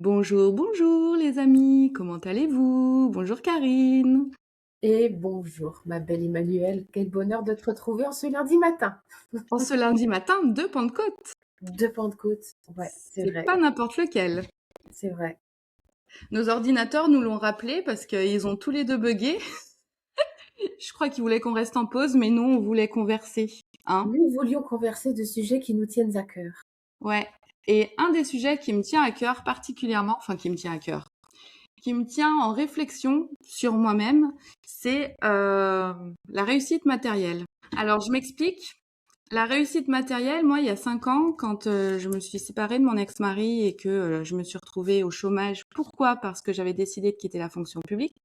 Bonjour, bonjour les amis, comment allez-vous? Bonjour Karine. Et bonjour, ma belle Emmanuelle. Quel bonheur de te retrouver en ce lundi matin En ce lundi matin de Pentecôte. de Pentecôte. Ouais, c'est C'est vrai, pas n'importe lequel. c'est vrai. Nos ordinateurs nous l'ont rappelé parce qu'ils ont tous les deux buggé. Je crois qu'ils voulaient qu'on reste en pause, mais nous, on voulait converser. Hein? Nous voulions converser de sujets qui nous tiennent à cœur. Ouais. Et un des sujets qui me tient à cœur particulièrement, enfin qui me tient à cœur, qui me tient en réflexion sur moi-même, c'est la réussite matérielle. Alors, je m'explique. La réussite matérielle, moi, il y a 5 ans, quand je me suis séparée de mon ex-mari et que je me suis retrouvée au chômage. Pourquoi? Parce que j'avais décidé de quitter la fonction publique.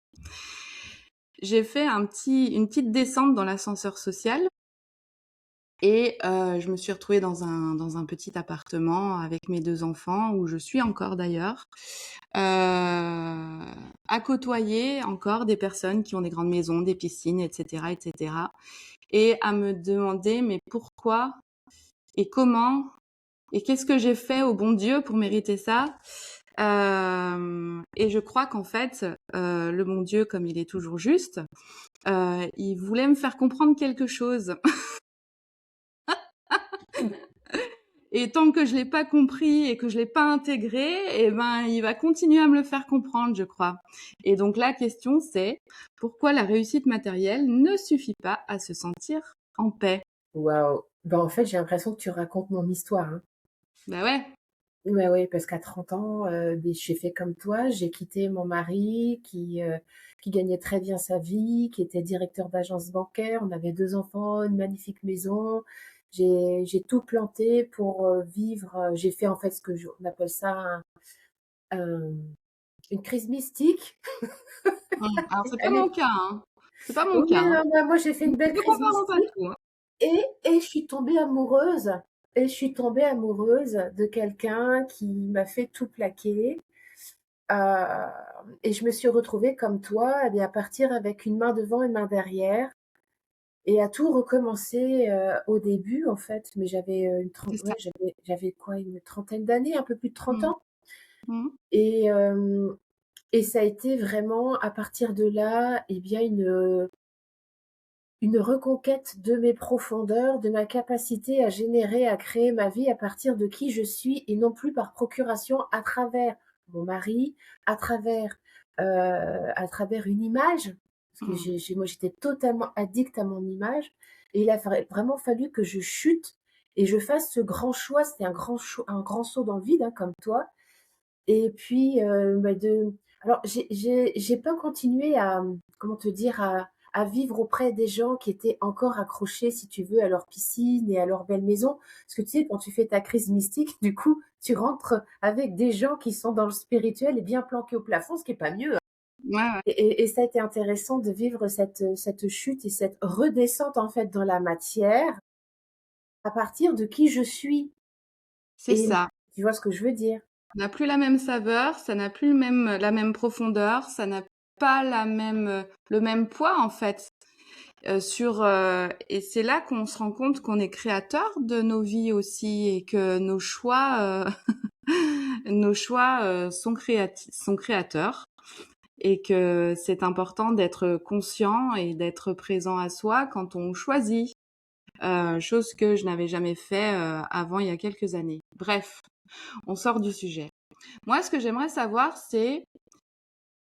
J'ai fait une petite descente dans l'ascenseur social et je me suis retrouvée dans un petit appartement avec mes 2 enfants, où je suis encore d'ailleurs, à côtoyer encore des personnes qui ont des grandes maisons, des piscines, etc., etc., et à me demander mais pourquoi et comment et qu'est-ce que j'ai fait au bon Dieu pour mériter ça. Et je crois qu'en fait, le bon Dieu, comme il est toujours juste, il voulait me faire comprendre quelque chose. Et tant que je l'ai pas compris et que je l'ai pas intégré, eh ben, il va continuer à me le faire comprendre, je crois. Et donc la question, c'est pourquoi la réussite matérielle ne suffit pas à se sentir en paix? Waouh. Ben, en fait, j'ai l'impression que tu racontes mon histoire, hein. Bah ouais. Ouais, ouais, parce qu'à 30 ans, j'ai fait comme toi. J'ai quitté mon mari qui gagnait très bien sa vie, qui était directeur d'agence bancaire. On avait 2 enfants, une magnifique maison. J'ai tout planté pour, vivre, j'ai fait en fait ce que on appelle ça un une crise mystique. Alors c'est pas Elle mon est cas, hein. C'est pas mon Oui, cas, hein. non, moi j'ai fait une belle Ne crise comparons pas mystique tout, hein. et je suis tombée amoureuse et je suis tombée amoureuse de quelqu'un qui m'a fait tout plaquer. Heu et je me suis retrouvée comme toi, eh bien, à partir avec une main devant, une main derrière et à tout recommencer, au début, en fait. Mais j'avais, C'est ça. j'avais quoi? Une trentaine d'années, un peu plus de 30 Mmh. ans Mmh. et ça a été vraiment à partir de là, eh bien, une reconquête de mes profondeurs, de ma capacité à générer, à créer ma vie à partir de qui je suis et non plus par procuration à travers mon mari, à travers, une image. Parce que Mmh. moi, j'étais totalement addict à mon image et il a vraiment fallu que je chute et je fasse ce grand choix. C'était un grand saut dans le vide, hein, comme toi et puis, alors j'ai pas continué à, comment te dire? À vivre auprès des gens qui étaient encore accrochés, si tu veux, à leur piscine et à leur belle maison. Parce que tu sais, quand tu fais ta crise mystique, du coup, tu rentres avec des gens qui sont dans le spirituel et bien planqués au plafond, ce qui est pas mieux, hein. Ouais, ouais. Et ça a été intéressant de vivre cette chute et cette redescente, en fait, dans la matière, à partir de qui je suis C'est et ça. tu vois ce que je veux dire? Ça n'a plus la même saveur, ça n'a plus la même profondeur, ça n'a pas le même poids, en fait. Et c'est là qu'on se rend compte qu'on est créateur de nos vies aussi et que nos choix sont créateurs et que c'est important d'être conscient et d'être présent à soi quand on choisit, chose que je n'avais jamais fait avant il y a quelques années. Bref, on sort du sujet. Moi, ce que j'aimerais savoir, c'est,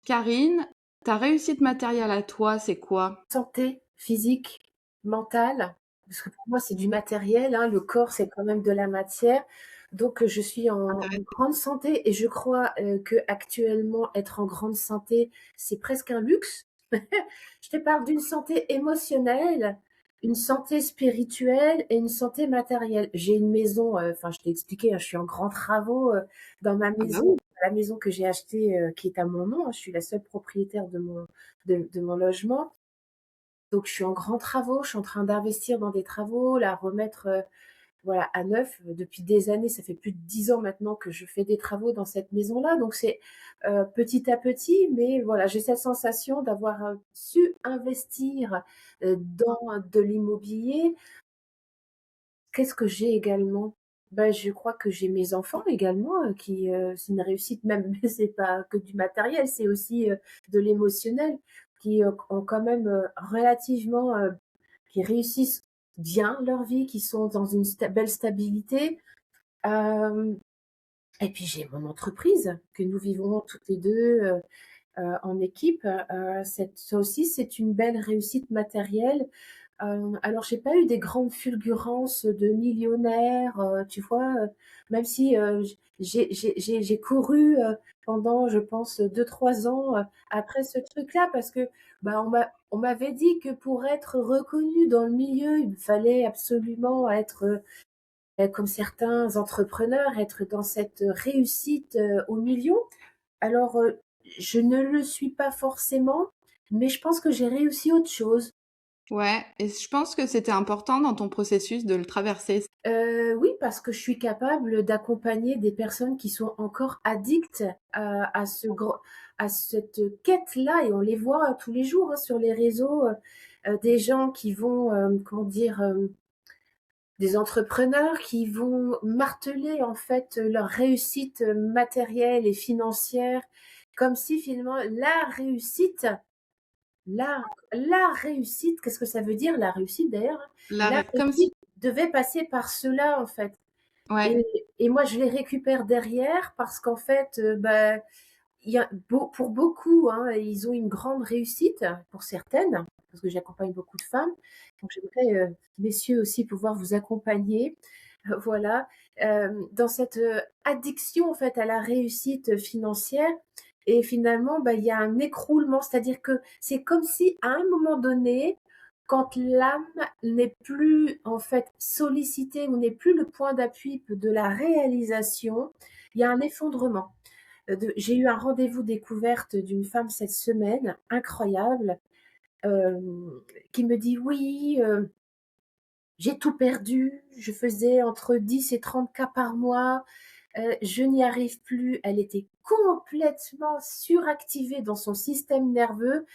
Karine, ta réussite matérielle à toi, c'est quoi? Santé physique, mentale, parce que pour moi c'est du matériel, hein, le corps c'est quand même de la matière. Donc je suis en Intéressant. grande santé et je crois, qu'actuellement être en grande santé, c'est presque un luxe. Je te parle d'une santé émotionnelle, une santé spirituelle et une santé matérielle. J'ai une maison, enfin je t'ai expliqué, hein, je suis en grands travaux, dans ma Ah bah maison, oui. la maison que j'ai achetée, qui est à mon nom, hein, je suis la seule propriétaire de mon logement. Donc je suis en grands travaux, je suis en train d'investir dans des travaux, la remettre, voilà, à neuf. Depuis des années, ça fait plus de 10 ans maintenant que je fais des travaux dans cette maison-là, donc c'est, petit à petit, mais voilà, j'ai cette sensation d'avoir, su investir, dans de l'immobilier. Qu'est-ce que j'ai également? Bah, je crois que j'ai mes enfants également, qui, c'est une réussite même, mais c'est pas que du matériel, c'est aussi, de l'émotionnel, qui, ont quand même, relativement, qui réussissent bien leur vie, qui sont dans une belle stabilité. Hem Et puis j'ai mon entreprise que nous vivons toutes les 2 en équipe. Ça aussi, c'est une belle réussite matérielle. Alors j'ai pas eu des grandes fulgurances de millionnaire, tu vois? Même si, j'ai couru, pendant je pense 2 3 ans, après ce truc-là parce que, bah, on m'avait dit que pour être reconnu dans le milieu, il fallait absolument être, comme certains entrepreneurs, être dans cette réussite, aux millions. Alors, je ne le suis pas forcément, mais je pense que j'ai réussi autre chose. Ouais, et je pense que c'était important dans ton processus de le traverser. Oui, parce que je suis capable d'accompagner des personnes qui sont encore addictes à cette quête-là et on les voit tous les jours, hein, sur les réseaux, des gens qui vont, comment dire? Des entrepreneurs qui vont marteler en fait leur réussite matérielle et financière, comme si finalement la la réussite, qu'est-ce que ça veut dire la réussite d'ailleurs, hein? La Comme si, réussite devait passer par cela en fait. ouais, Et moi je les récupère derrière parce qu'en fait, bah, il y a pour beaucoup, hein, ils ont une grande réussite, pour certaines, parce que j'accompagne beaucoup de femmes. Donc j'aimerais, messieurs aussi pouvoir vous accompagner, voilà, dans cette, addiction en fait à la réussite, financière et finalement, bah, il y a un écroulement. C'est-à-dire que c'est comme si à un moment donné, quand l'âme n'est plus en fait sollicitée ou n'est plus le point d'appui de la réalisation, il y a un effondrement. J'ai eu un rendez-vous découverte d'une femme cette semaine, incroyable, qui me dit: «Oui, j'ai tout perdu, je faisais entre 10 et 30 cas par mois, je n'y arrive plus». Elle était complètement suractivée dans son système nerveux.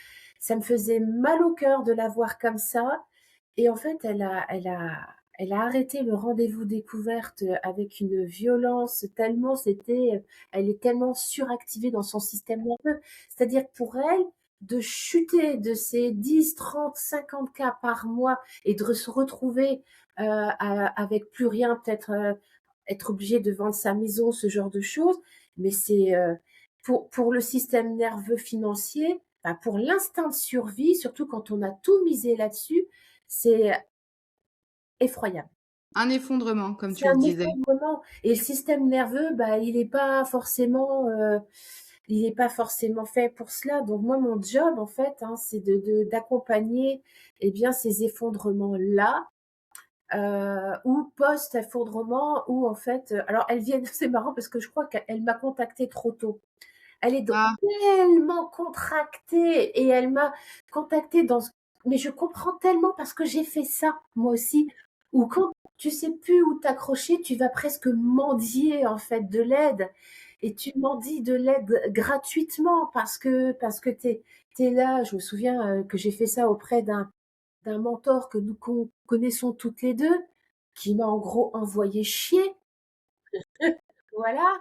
Ça me faisait mal au cœur de la voir comme ça et en fait, elle a arrêté le rendez-vous découverte, avec une violence tellement elle est tellement suractivée dans son système nerveux. C'est-à-dire que pour elle, de chuter de ces 10, 30, 50 cas par mois et de se retrouver, avec plus rien, peut-être, être obligée de vendre sa maison, ce genre de choses, mais c'est, pour le système nerveux financier, bah, pour l'instinct de survie, surtout quand on a tout misé là-dessus, c'est effroyable. un effondrement, comme C'est tu le un disais. effondrement et le système nerveux, bah, il est pas forcément fait pour cela. Donc moi, mon job, en fait, hein, c'est d'accompagner, eh bien, ces effondrements-là, ou post-effondrement où en fait, alors elles viennent c'est marrant parce que je crois qu'elle m'a contactée trop tôt. Elle est d Ah, tellement contractée et elle m'a contactée dans ce mais je comprends tellement parce que j'ai fait ça, moi aussi, où quand tu sais plus où t'accrocher, tu vas presque mendier, en fait, de l'aide et tu mendies de l'aide gratuitement parce que tu es là. Je me souviens, que j'ai fait ça auprès d'un mentor que nous connaissons toutes les 2, qui m'a en gros envoyé chier. Voilà.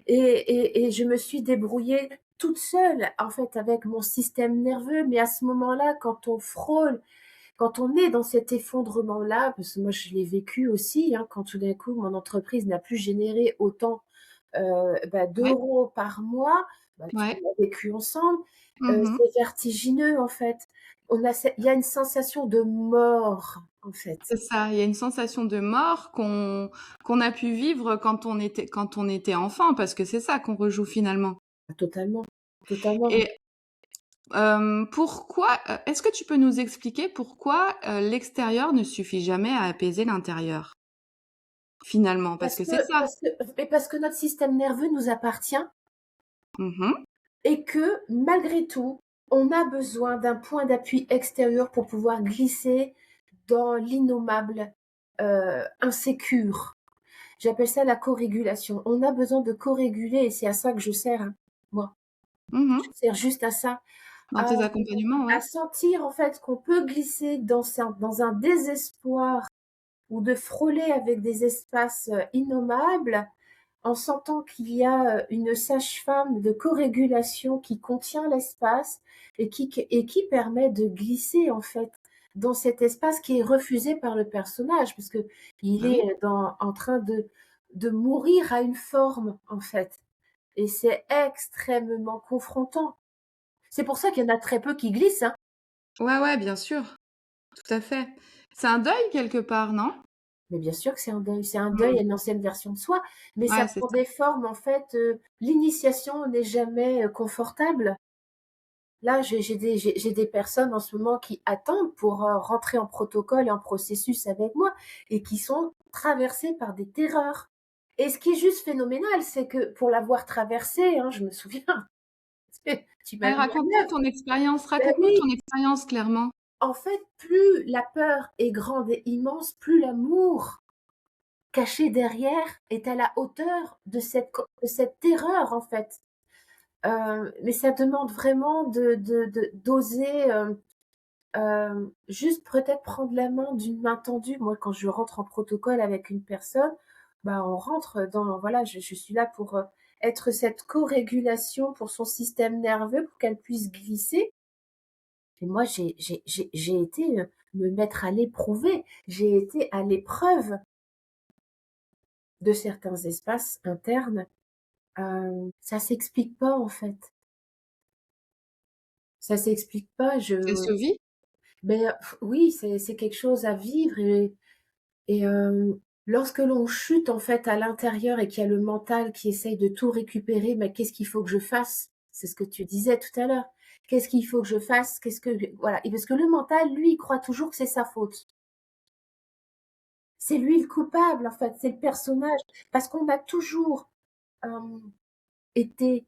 Et je me suis débrouillée toute seule, en fait, avec mon système nerveux. Mais à ce moment-là, quand on frôle, quand on est dans cet effondrement-là, parce que moi je l'ai vécu aussi, hein, quand tout d'un coup mon entreprise n'a plus généré autant, bah, ouais, d'euros par mois, bah, tu ouais. on l'a vécu ensemble, Mmh. c'est vertigineux, en fait. Il y a une sensation de mort, en fait. C'est ça, il y a une sensation de mort qu'on a pu vivre quand on était enfant, parce que c'est ça qu'on rejoue finalement. Totalement, totalement. Et pourquoi, est-ce que tu peux nous expliquer pourquoi, l'extérieur ne suffit jamais à apaiser l'intérieur? Finalement, parce que c'est ça. Parce que notre système nerveux nous appartient Mmh. et que malgré tout, on a besoin d'un point d'appui extérieur pour pouvoir glisser dans l'innommable, insécure. J'appelle ça la co-régulation. On a besoin de co-réguler et c'est à ça que je sers, hein, moi. Je Mmh. sers juste à ça, Dans à tes accompagnements, à ouais. sentir en fait qu'on peut glisser dans un désespoir ou de frôler avec des espaces, innommables, en sentant qu'il y a, une sage-femme de corégulation qui contient l'espace et qui permet de glisser, en fait, dans cet espace qui est refusé par le personnage, parce qu'il Bah est, oui. en train de mourir à une forme, en fait, et c'est extrêmement confrontant. C'est pour ça qu'il y en a très peu qui glissent, hein. Ouais, ouais, bien sûr, tout à fait. C'est un deuil quelque part, non? Mais bien sûr que c'est un deuil Mmh. à une ancienne version de soi, mais ça Ouais, c'est prend ça. des formes, en fait, l'initiation n'est jamais, confortable. Là, j'ai des personnes en ce moment qui attendent pour, rentrer en protocole et en processus avec moi et qui sont traversées par des terreurs. Et ce qui est juste phénoménal, c'est que pour l'avoir traversée, hein, je me souviens, tu m'as Ouais, mis à l'œuvre. Ben raconte-nous oui, ton expérience clairement. en fait, plus la peur est grande et immense, plus l'amour caché derrière est à la hauteur de cette terreur, en fait. Mais ça demande vraiment d'oser, juste peut-être prendre la main d'une main tendue. Moi, quand je rentre en protocole avec une personne, bah, on rentre dans voilà, je suis là pour, être cette co-régulation pour son système nerveux, pour qu'elle puisse glisser. Et moi, j'ai été, me mettre à l'éprouver. J'ai été à l'épreuve de certains espaces internes. Ça s'explique pas, en fait. Ça s'explique pas. Ça se vit? Mais oui, c'est quelque chose à vivre et lorsque l'on chute, en fait, à l'intérieur et qu'il y a le mental qui essaye de tout récupérer, mais qu'est-ce qu'il faut que je fasse? C'est ce que tu disais tout à l'heure. Qu'est-ce qu'il faut que je fasse? Qu'est-ce que voilà, et parce que le mental, lui, il croit toujours que c'est sa faute. C'est lui le coupable, en fait, c'est le personnage, parce qu'on a toujours, été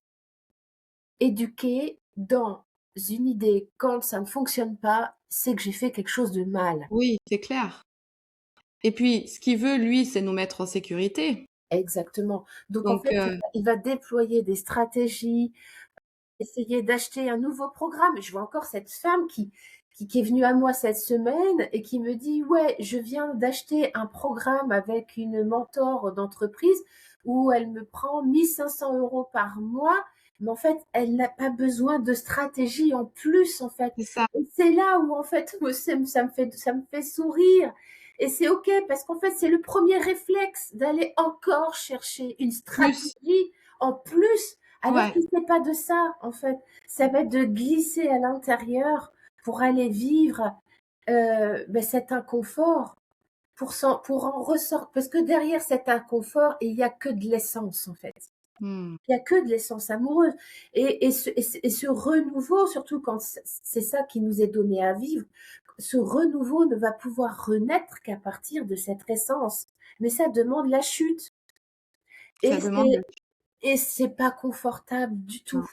éduqué dans une idée: quand ça ne fonctionne pas, c'est que j'ai fait quelque chose de mal. Oui, c'est clair. Et puis, ce qu'il veut, lui, c'est nous mettre en sécurité. Exactement. Donc en Donc, fait, il va déployer des stratégies, essayer d'acheter un nouveau programme. Je vois encore cette femme qui est venue à moi cette semaine et qui me dit: «Ouais, je viens d'acheter un programme avec une mentor d'entreprise où elle me prend 1 500 € par mois, mais en fait, elle n'a pas besoin de stratégie en plus, en fait». c'est ça, Et c'est là où en fait, moi ça me fait sourire et c'est OK parce qu'en fait, c'est le premier réflexe d'aller encore chercher une plus. stratégie en plus alors Ouais. que c'est pas de ça, en fait. Ça va être de glisser à l'intérieur pour aller vivre, cet inconfort, pour en ressortir. Parce que derrière cet inconfort, il y a que de l'essence, en fait. Mmh. Il y a que de l'essence amoureuse et ce renouveau, surtout quand c'est ça qui nous est donné à vivre, ce renouveau ne va pouvoir renaître qu'à partir de cette essence. Mais ça demande la chute Ça et demande c'est pas confortable du non. tout.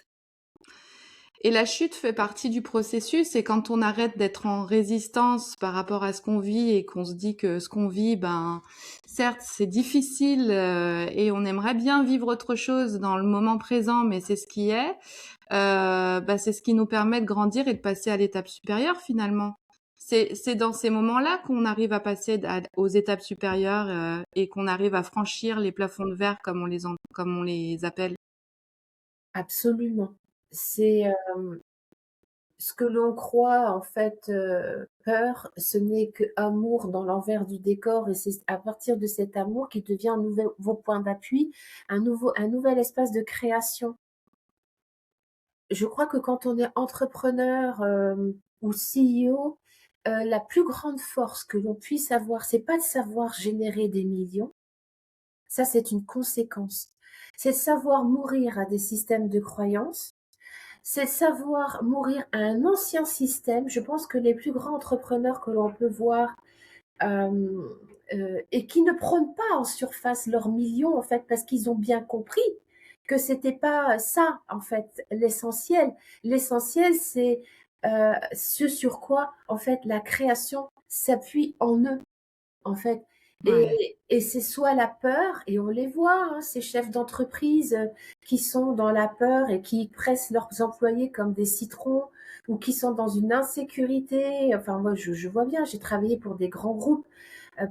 Et la chute fait partie du processus et quand on arrête d'être en résistance par rapport à ce qu'on vit et qu'on se dit que ce qu'on vit, ben, certes, c'est difficile, et on aimerait bien vivre autre chose dans le moment présent, mais c'est ce qui est, bah, c'est ce qui nous permet de grandir et de passer à l'étape supérieure finalement. C'est dans ces moments-là qu'on arrive à passer aux étapes supérieures, et qu'on arrive à franchir les plafonds de verre comme on les appelle. Absolument. C'est, ce que l'on croit en fait, peur, ce n'est que amour dans l'envers du décor et c'est à partir de cet amour qui devient un nouveau point d'appui, un nouvel espace de création. Je crois que quand on est entrepreneur, ou CEO, la plus grande force que l'on puisse avoir, c'est pas de savoir générer des millions, ça c'est une conséquence. C'est de savoir mourir à des systèmes de croyances. C'est savoir mourir à un ancien système. Je pense que les plus grands entrepreneurs que l'on peut voir, hem, et qui ne prônent pas en surface leurs millions, en fait, parce qu'ils ont bien compris que c'était pas ça, en fait, l'essentiel. L'essentiel, c'est, ce sur quoi, en fait, la création s'appuie en eux en fait. Ouais. Et c'est soit la peur, et on les voit, hein, ces chefs d'entreprise qui sont dans la peur et qui pressent leurs employés comme des citrons, ou qui sont dans une insécurité. Enfin, moi, je vois bien, j'ai travaillé pour des grands groupes.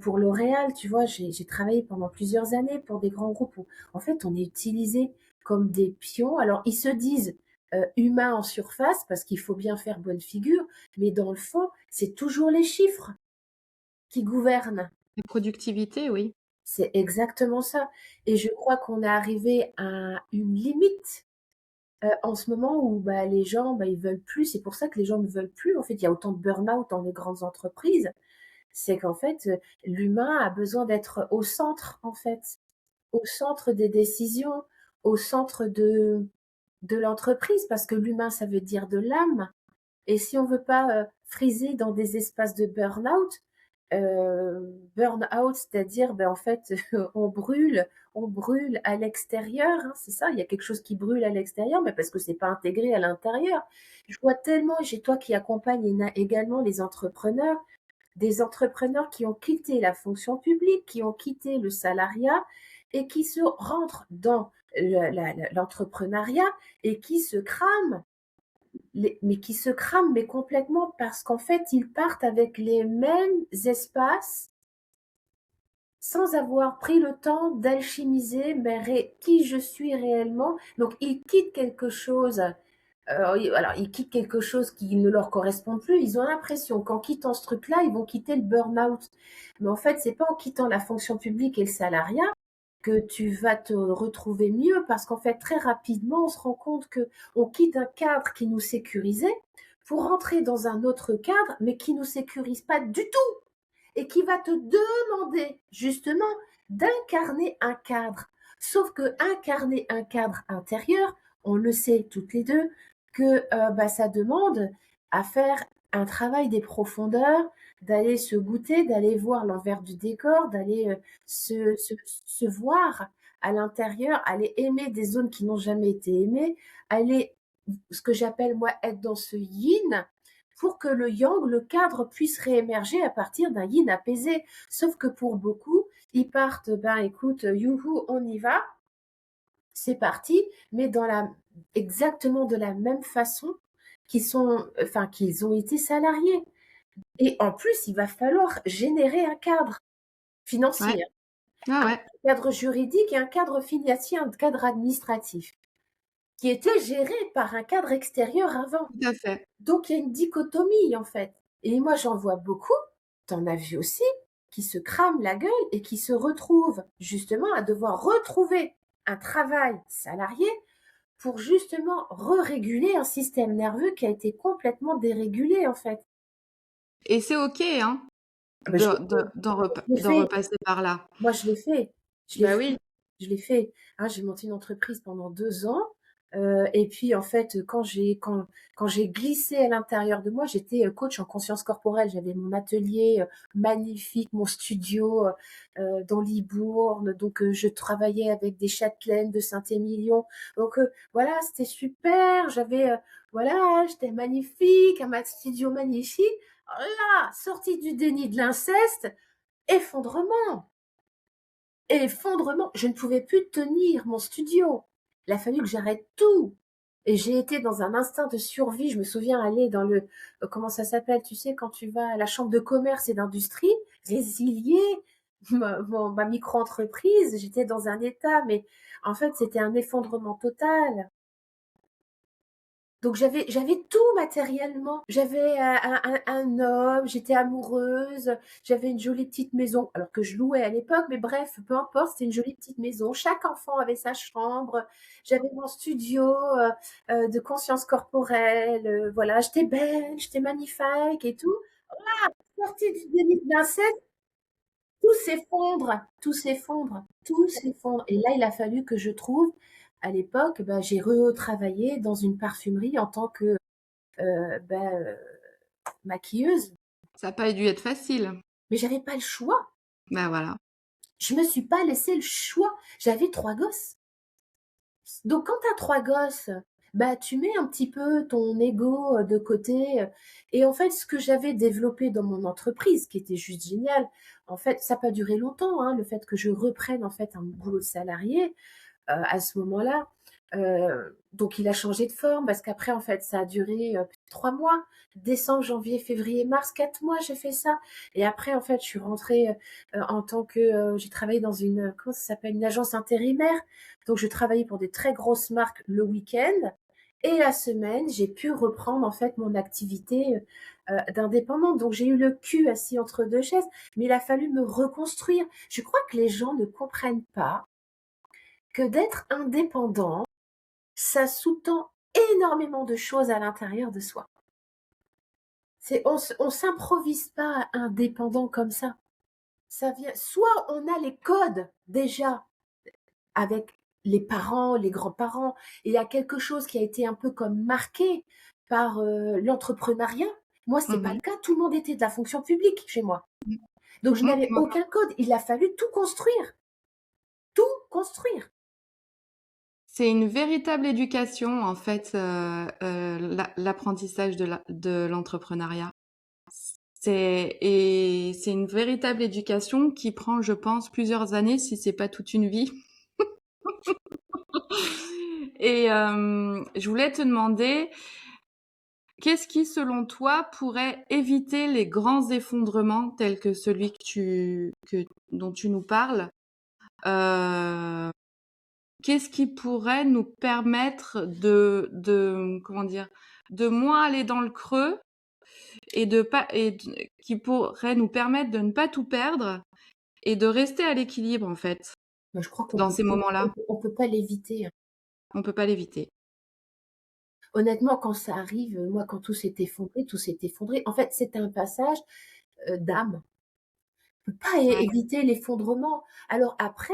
Pour L'Oréal, tu vois, j'ai travaillé pendant plusieurs années pour des grands groupes où, en fait, on est utilisés comme des pions. Alors, ils se disent, humains en surface parce qu'il faut bien faire bonne figure, mais dans le fond, c'est toujours les chiffres qui gouvernent. La productivité, oui. C'est exactement ça et je crois qu'on est arrivé à une limite, en ce moment où, bah, les gens, bah, ils veulent plus. C'est pour ça que les gens ne veulent plus. En fait, il y a autant de burn-out dans les grandes entreprises. C'est qu'en fait, l'humain a besoin d'être au centre, en fait, au centre des décisions, au centre de l'entreprise parce que l'humain, ça veut dire de l'âme et si on veut pas, friser dans des espaces de burn-out, c'est-à-dire, ben, en fait, on brûle à l'extérieur, hein, c'est ça, il y a quelque chose qui brûle à l'extérieur, mais parce que c'est pas intégré à l'intérieur. Je vois tellement, chez toi qui accompagne également les entrepreneurs, des entrepreneurs qui ont quitté la fonction publique, qui ont quitté le salariat et qui se rentrent dans l'entrepreneuriat et qui se crament, mais qui se crament, mais complètement parce qu'en fait, ils partent avec les mêmes espaces sans avoir pris le temps d'alchimiser qui je suis réellement. Donc, ils quittent quelque chose. Alors, ils quittent quelque chose qui ne leur correspond plus. Ils ont l'impression qu'en quittant ce truc-là, ils vont quitter le burn-out. Mais en fait, c'est pas en quittant la fonction publique et le salariat que tu vas te retrouver mieux, parce qu'en fait, très rapidement, on se rend compte que on quitte un cadre qui nous sécurisait pour rentrer dans un autre cadre, mais qui nous sécurise pas du tout et qui va te demander justement d'incarner un cadre. Sauf que incarner un cadre intérieur, on le sait toutes les deux, que bah, ça demande à faire un travail des profondeurs, d'aller se goûter, d'aller voir l'envers du décor, d'aller se voir à l'intérieur, aller aimer des zones qui n'ont jamais été aimées, aller, ce que j'appelle moi, être dans ce yin, pour que le yang, le cadre, puisse réémerger à partir d'un yin apaisé. Sauf que pour beaucoup, ils partent, ben écoute, youhou, on y va, c'est parti, mais exactement de la même façon qu'ils ont été salariés. Et en plus, il va falloir générer un cadre Ouais. financier, Ah un ouais, cadre juridique et un cadre financier, un cadre administratif, qui était géré par un cadre extérieur avant. tout à fait. Donc il y a une dichotomie en fait. Et moi j'en vois beaucoup, t'en as vu aussi, qui se crament la gueule et qui se retrouvent justement à devoir retrouver un travail salarié pour justement re-réguler un système nerveux qui a été complètement dérégulé en fait. Et c'est OK, hein, Ah ben, je l'ai d'en fait, repasser par là. moi je l'ai fait, je l'ai Bah fait, oui. je l'ai fait. Hein, j'ai monté une entreprise pendant 2 ans. Et puis en fait, quand j'ai glissé à l'intérieur de moi, j'étais coach en conscience corporelle. J'avais mon atelier magnifique, mon studio dans Libourne. Donc je travaillais avec des châtelaines de Saint-Émilion. Donc voilà, c'était super. Voilà, j'étais magnifique, un studio magnifique. Là, sortie du déni de l'inceste, effondrement, effondrement. Je ne pouvais plus tenir mon studio. Il a fallu que j'arrête tout. Et j'ai été dans un instinct de survie. Je me souviens aller dans comment ça s'appelle, tu sais, quand tu vas à la chambre de commerce et d'industrie, résilier ma micro-entreprise. J'étais dans un état, mais en fait, c'était un effondrement total. Donc j'avais tout matériellement. J'avais un homme, j'étais amoureuse, j'avais une jolie petite maison, alors que je louais à l'époque, mais bref, peu importe, c'était une jolie petite maison. Chaque enfant avait sa chambre. J'avais mon studio de conscience corporelle. Voilà, j'étais belle, j'étais magnifique et tout. Sortie du déni de l'inceste, tout s'effondre, tout s'effondre, tout s'effondre. Et là, il a fallu que je trouve, à l'époque, bah, j'ai retravaillé dans une parfumerie en tant que bah, maquilleuse. Ça a pas dû être facile. Mais j'avais pas le choix. Bah voilà. Je me suis pas laissé le choix. J'avais 3 gosses. Donc, quand tu as 3 gosses, bah, tu mets un petit peu ton ego de côté. Et en fait, ce que j'avais développé dans mon entreprise, qui était juste génial, en fait, ça n'a pas duré longtemps, hein, le fait que je reprenne en fait un boulot de salarié à ce moment-là. Donc, il a changé de forme parce qu'après, en fait, ça a duré 3 mois. Décembre, janvier, février, mars, 4 mois, j'ai fait ça. Et après, en fait, je suis rentrée en tant que... j'ai travaillé dans une... Comment ça s'appelle? Une agence intérimaire. Donc, je travaillais pour des très grosses marques le week-end. Et la semaine, j'ai pu reprendre, en fait, mon activité d'indépendante. Donc, j'ai eu le cul assis entre deux chaises. Mais il a fallu me reconstruire. Je crois que les gens ne comprennent pas que d'être indépendant, ça sous-tend énormément de choses à l'intérieur de soi. On s'improvise pas indépendant comme ça. Ça vient, soit on a les codes déjà avec les parents, les grands-parents, et il y a quelque chose qui a été un peu comme marqué par l'entrepreneuriat. Moi, c'est pas le Mhm. cas. Tout le monde était de la fonction publique chez moi. Donc, je Mhm. n'avais aucun code. Il a fallu tout construire. Tout construire. C'est une véritable éducation, en fait, l'apprentissage de l'entrepreneuriat. Et c'est une véritable éducation qui prend, je pense, plusieurs années, si c'est pas toute une vie. Et je voulais te demander, qu'est-ce qui, selon toi, pourrait éviter les grands effondrements tels que celui dont tu nous parles? Euh, Qu'est-ce qui pourrait nous permettre comment dire, de moins aller dans le creux et de pas, qui pourrait nous permettre de ne pas tout perdre et de rester à l'équilibre, en fait, Mais je crois qu'on dans peut, ces moments-là? on peut pas l'éviter. On peut pas l'éviter. Honnêtement, quand ça arrive, moi, quand tout s'est effondré, tout s'est effondré. En fait, c'est un passage d'âme. On peut pas Ouais. éviter l'effondrement. Alors après,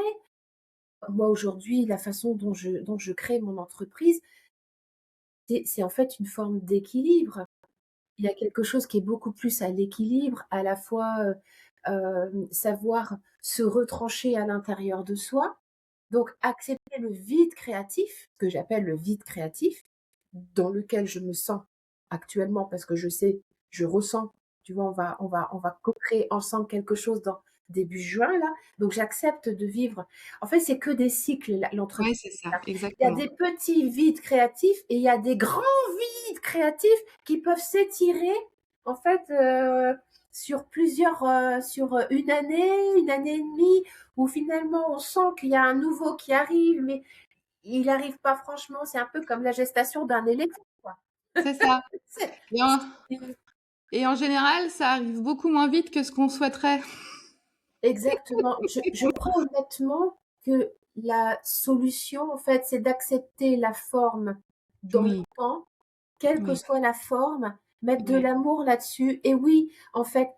moi aujourd'hui, la façon dont je crée mon entreprise, c'est en fait une forme d'équilibre. Il y a quelque chose qui est beaucoup plus à l'équilibre, à la fois savoir se retrancher à l'intérieur de soi, donc accepter le vide créatif, ce que j'appelle le vide créatif, dans lequel je me sens actuellement parce que je sais, je ressens, tu vois, on va co-créer ensemble quelque chose dans début juin là. Donc j'accepte de vivre. En fait, c'est que des cycles l'entreprise. Ouais, c'est ça, Il y a exactement. des petits vides créatifs et il y a des grands vides créatifs qui peuvent s'étirer en fait sur plusieurs sur une année et demie où finalement on sent qu'il y a un nouveau qui arrive mais il arrive pas franchement, c'est un peu comme la gestation d'un éléphant, quoi. C'est ça. C'est Et en, et en général, ça arrive beaucoup moins vite que ce qu'on souhaiterait. exactement. Je crois honnêtement que la solution, en fait, c'est d'accepter la forme dans le Oui, temps, quelle que oui, soit la forme, mettre de oui. l'amour là-dessus. Et oui, en fait,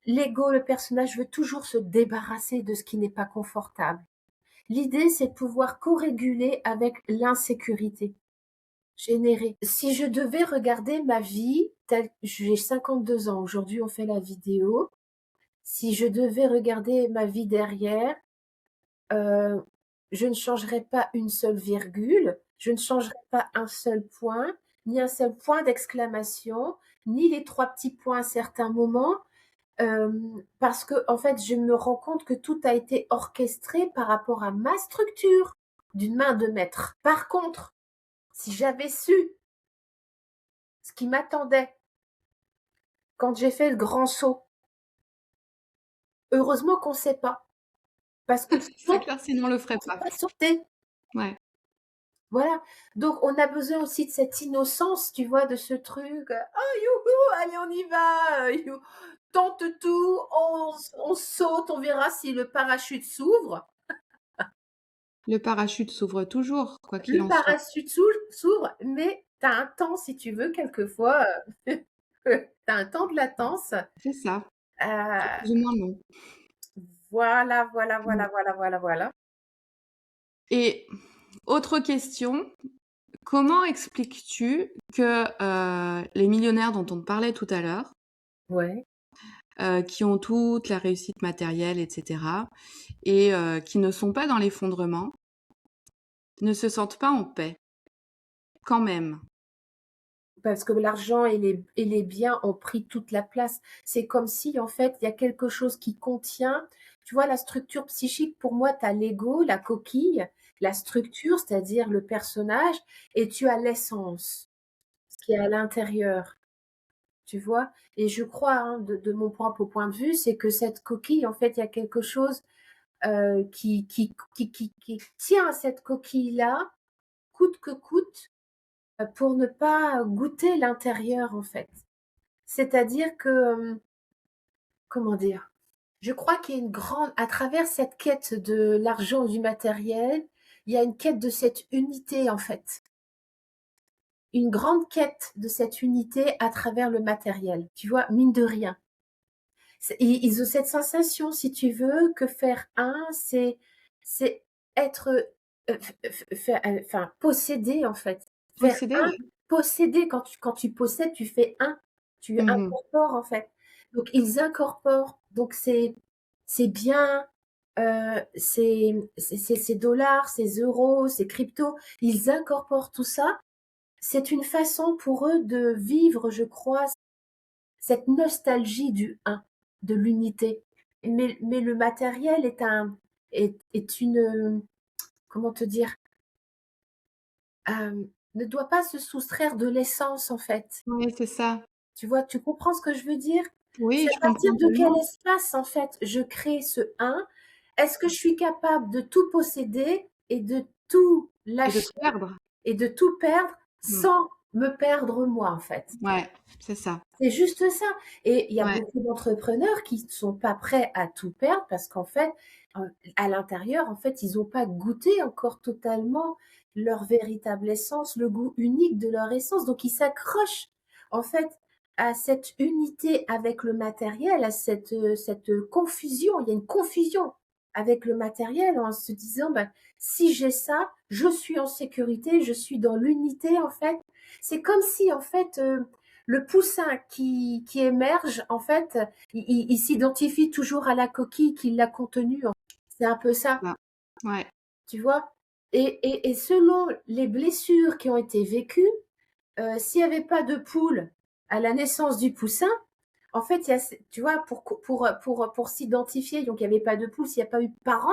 l'ego, le personnage veut toujours se débarrasser de ce qui n'est pas confortable. L'idée, c'est de pouvoir co-réguler avec l'insécurité générée. Si je devais regarder ma vie, j'ai 52 ans, aujourd'hui on fait la vidéo, si je devais regarder ma vie derrière, euh, je ne changerais pas une seule virgule, je ne changerais pas un seul point, ni un seul point d'exclamation, ni les trois petits points à certains moments, parce que en fait, je me rends compte que tout a été orchestré par rapport à ma structure d'une main de maître. Par contre, si j'avais su ce qui m'attendait quand j'ai fait le grand saut, heureusement qu'on ne sait pas, parce que C'est sinon, clair, sinon on le on ferait ne peut pas. pas sauter. Ouais. Voilà. Donc, on a besoin aussi de cette innocence, tu vois, de ce truc. Oh, youhou, allez, on y va. Tente tout, on saute, on verra si le parachute s'ouvre. Le parachute s'ouvre toujours, quoi qu'il Le en soit. parachute s'ouvre, mais tu as un temps, si tu veux, quelquefois. Tu as un temps de latence. C'est ça. C'est Euh, plus ou moins long. voilà, voilà, Mm. voilà, voilà, voilà, voilà. Et autre question, comment expliques-tu que les millionnaires dont on parlait tout à l'heure, Ouais. qui ont toute la réussite matérielle, etc., et qui ne sont pas dans l'effondrement, ne se sentent pas en paix, quand même? Parce que l'argent et les biens ont pris toute la place. C'est comme si, en fait, il y a quelque chose qui contient, tu vois, la structure psychique, pour moi, tu as l'ego, la coquille, la structure, c'est-à-dire le personnage, et tu as l'essence, ce qui est à l'intérieur. tu vois? Et je crois, hein, de mon propre point de vue, c'est que cette coquille, en fait, il y a quelque chose, qui tient à cette coquille-là, coûte que coûte, pour ne pas goûter l'intérieur, en fait. C'est-à-dire que, comment dire? Je crois qu'il y a une grande à travers cette quête de l'argent, du matériel, il y a une quête de cette unité, en fait. Une grande quête de cette unité à travers le matériel, tu vois? Mine de rien. Ils ont cette sensation, si tu veux, que faire un, c'est être, enfin, posséder, en fait. Faire Posséder, un, ouais. posséder, quand tu possèdes, tu fais un. Tu Mmh. incorpores, en fait. Donc ils incorporent. Donc c'est bien, ces dollars, ces euros, ces cryptos, ils incorporent tout ça. C'est une façon pour eux de vivre, je crois, cette nostalgie du un, de l'unité. Mais le matériel est une, comment te dire, ne doit pas se soustraire de l'essence, en fait. Oui, c'est ça. Tu vois, tu comprends ce que je veux dire? Oui, C'est je à partir comprends de quel tellement espace, en fait, je crée ce un. Est-ce que je suis capable de tout posséder et de tout et de lâcher tout perdre. et de tout perdre Mmh. sans me perdre moi, en fait? Ouais, c'est ça. C'est juste ça. Et il y a Ouais. beaucoup d'entrepreneurs qui ne sont pas prêts à tout perdre parce qu'en fait, à l'intérieur, en fait, ils ont pas goûté encore totalement leur véritable essence, le goût unique de leur essence. Donc ils s'accrochent, en fait, à cette unité avec le matériel, à cette confusion. Il y a une confusion avec le matériel en se disant: «Bah, si j'ai ça, je suis en sécurité, je suis dans l'unité», en fait. C'est comme si, en fait, le poussin qui émerge, en fait, il s'identifie toujours à la coquille qui l'a contenu. C'est un peu ça, Ça. Ouais. tu vois? Et selon les blessures qui ont été vécues, s'il n'y avait pas de poule à la naissance du poussin, en fait, il y a, tu vois, pour s'identifier, donc il n'y avait pas de poule, s'il n'y a pas eu de parents,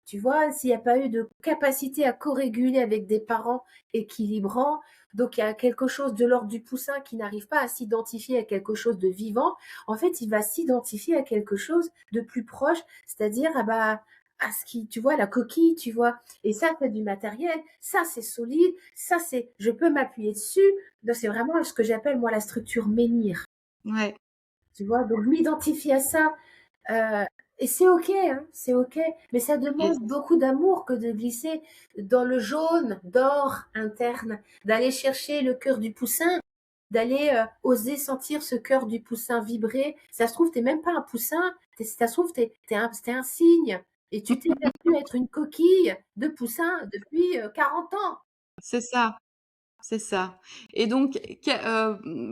tu vois, s'il n'y a pas eu de capacité à co-réguler avec des parents équilibrants, donc il y a quelque chose de l'ordre du poussin qui n'arrive pas à s'identifier à quelque chose de vivant, en fait, il va s'identifier à quelque chose de plus proche, c'est-à-dire à ce qui, tu vois, la coquille, tu vois, et ça, c'est du matériel, ça, c'est solide, ça, c'est, je peux m'appuyer dessus, donc c'est vraiment ce que j'appelle, moi, la structure menhir. Ouais. Tu vois, donc m'identifier à ça, heu et c'est OK, hein, c'est OK, mais ça Et demande beaucoup d'amour que de glisser dans le jaune d'or interne, d'aller chercher le cœur du poussin, d'aller, oser sentir ce cœur du poussin vibrer. Ça se trouve, tu es même pas un poussin, ça se trouve, tu es un cygne et tu t'es perdu à être une coquille de poussin depuis, 40 ans. c'est ça, c'est ça. Et donc,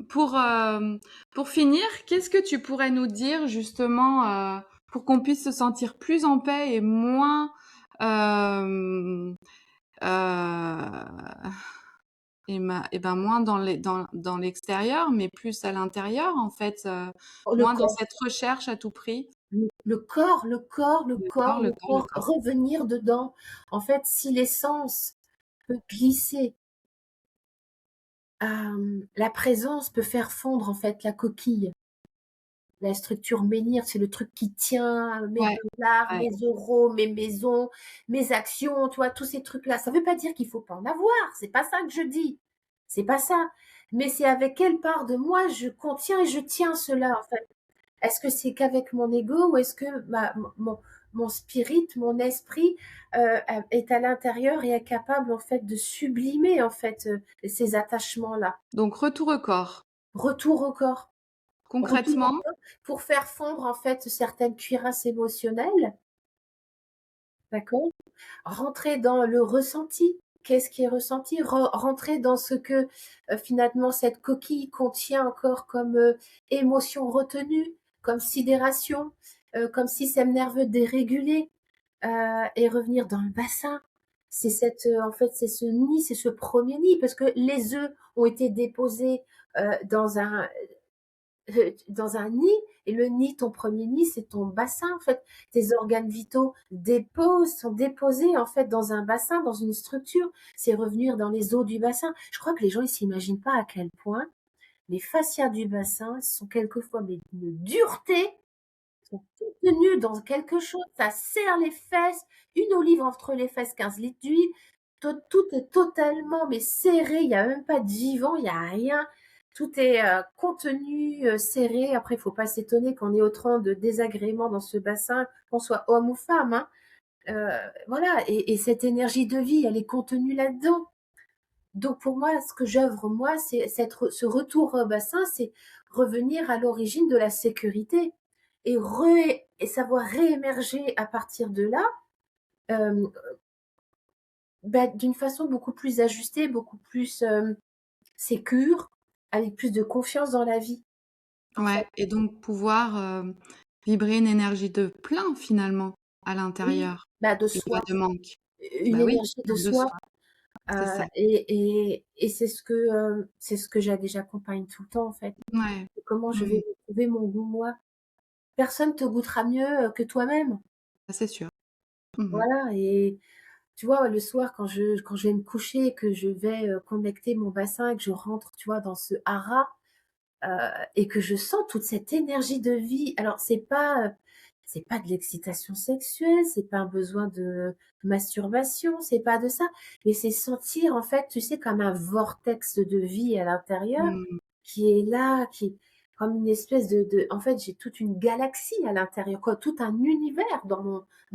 pour finir, qu'est-ce que tu pourrais nous dire justement, pour qu'on puisse se sentir plus en paix et moins, hem, heu et ben moins dans l'extérieur, mais plus à l'intérieur en fait, Le moins dans corps. cette recherche à tout prix. Le corps, le corps, le Le corps, corps, le le corps, le corps, corps. revenir dedans. En fait, si l'essence peut glisser, la présence peut faire fondre, en fait, la coquille. La structure menhir, c'est le truc qui tient mes Ouais, dollars, ouais. mes euros, mes maisons, mes actions, tu vois? Tous ces trucs-là. Ça veut pas dire qu'il faut pas en avoir, c'est pas ça que je dis. C'est pas ça. Mais c'est avec quelle part de moi je contiens et je tiens cela, en fait. Est-ce que c'est qu'avec mon ego ou est-ce que mon spirit, mon esprit est à l'intérieur et est capable en fait de sublimer en fait ces attachements-là. Donc retour au corps. Retour au corps. Retour au Concrètement, corps pour faire fondre en fait certaines cuirasses émotionnelles, d'accord? Rentrer dans le ressenti. Qu'est-ce qui est ressenti? Rentrer dans ce que finalement cette coquille contient encore comme émotion retenue, comme sidération, comme système nerveux dérégulé, et revenir dans le bassin. C'est en fait, c'est ce nid, c'est ce premier nid, parce que les œufs ont été déposés dans un nid, et le nid, ton premier nid, c'est ton bassin, en fait. Tes organes vitaux sont déposés, en fait, dans un bassin, dans une structure. C'est revenir dans les eaux du bassin. Je crois que les gens, ils s'imaginent pas à quel point les fascias du bassin sont quelquefois mais d'une dureté, sont toutes tenues dans quelque chose, ça serre les fesses, une olive entre les fesses, 15 litres d'huile, tout est totalement mais serré, il y a même pas de vivant, il y a rien. Tout est, contenu, serré. Après, il faut pas s'étonner qu'on ait autant de désagréments dans ce bassin, qu'on soit homme ou femme, hein. Heu, voilà et cette énergie de vie, elle est contenue là-dedans. Donc pour moi, ce que j'œuvre moi, c'est ce retour au bassin, c'est revenir à l'origine de la sécurité et savoir réémerger à partir de là, hem, d'une façon beaucoup plus ajustée, beaucoup plus, sécure, avec plus de confiance dans la vie, en fait. Ouais, et donc pouvoir vibrer une énergie de plein finalement à Oui, l'intérieur bah, de et pas soi, de manque. une Bah oui, énergie de de soi, soi, c'est ça. et c'est ce que j'accompagne tout le temps, en fait. Ouais. Comment je vais Mmh. me trouver mon goût, moi. Personne te goûtera mieux, que toi-même. Ça, c'est sûr. Mmh. Voilà et tu vois, le soir quand je vais me coucher et que je vais, connecter mon bassin et que je rentre, tu vois, dans ce hara, heu et que je sens toute cette énergie de vie. Alors c'est pas de l'excitation sexuelle, c'est pas un besoin de masturbation, c'est pas de ça, mais c'est sentir en fait, tu sais, comme un vortex de vie à l'intérieur Mmh. qui est là, qui est comme une espèce de en fait, j'ai toute une galaxie à l'intérieur, quoi, tout un univers dans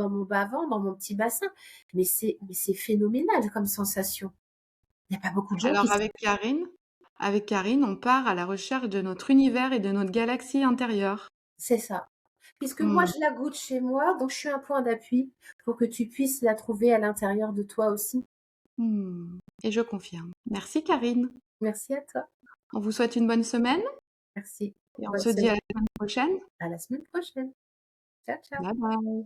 mon bas-ventre, dans mon petit bassin. Mais c'est phénoménal comme sensation. Il y a pas beaucoup de gens Alors qui avec Karine, on part à la recherche de notre univers et de notre galaxie intérieure. c'est ça. Puisque moi, Mmh. je la goûte chez moi, donc je suis un point d'appui pour que tu puisses la trouver à l'intérieur de toi aussi. Mmh. Et je confirme. Merci Karine. Merci à toi. On vous souhaite une bonne semaine Merci. et on Bonne se dit à semaine. la semaine prochaine. À la semaine prochaine. Ciao, ciao. Bye bye.